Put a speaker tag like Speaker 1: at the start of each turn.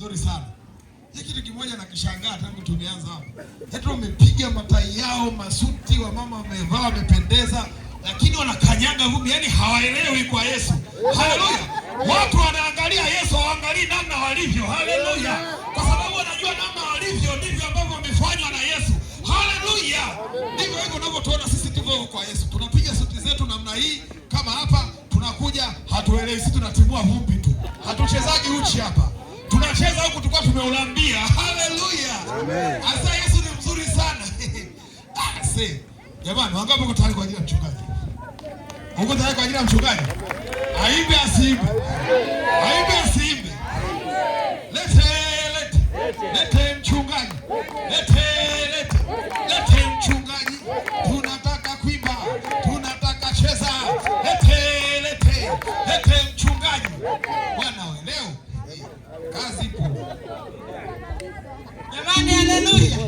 Speaker 1: mzuri sana. Hiki kitu kimoja na kishangaa tangu tumeanza hapa. Hata wamepiga matai yao, masuti, wa mama wamevaa wamependeza, lakini wanakanyaga vumbi, yani hawaelewi kwa Yesu. Haleluya. Watu wanaangalia Yesu, hawaangalii namna walivyo. Haleluya. Kwa sababu wanajua namna walivyo ndivyo ambavyo wamefanywa na Yesu. Haleluya. Ndivyo hivyo tunavyotuona sisi tulivyo kwa Yesu. Tunapiga suti zetu namna hii kama hapa, tunakuja hatuelewi, sisi tunatimua vumbi tu. Hatuchezaji uchi hapa. Tunacheza huku tukao tumeulambia. Haleluya. Amen. Asa Yesu ni mzuri sana. Ase. Jamani, wangapi wako tayari kwa ajili ya mchungaji? Uko tayari kwa ajili ya mchungaji? Aimbe asiimbe. Aimbe asiimbe. Lete mchungaji. Lete mchungaji. Tunataka kuimba. Tunataka cheza. Lete mchungaji. Bwana wewe leo kazi ipo. Jamani, haleluya.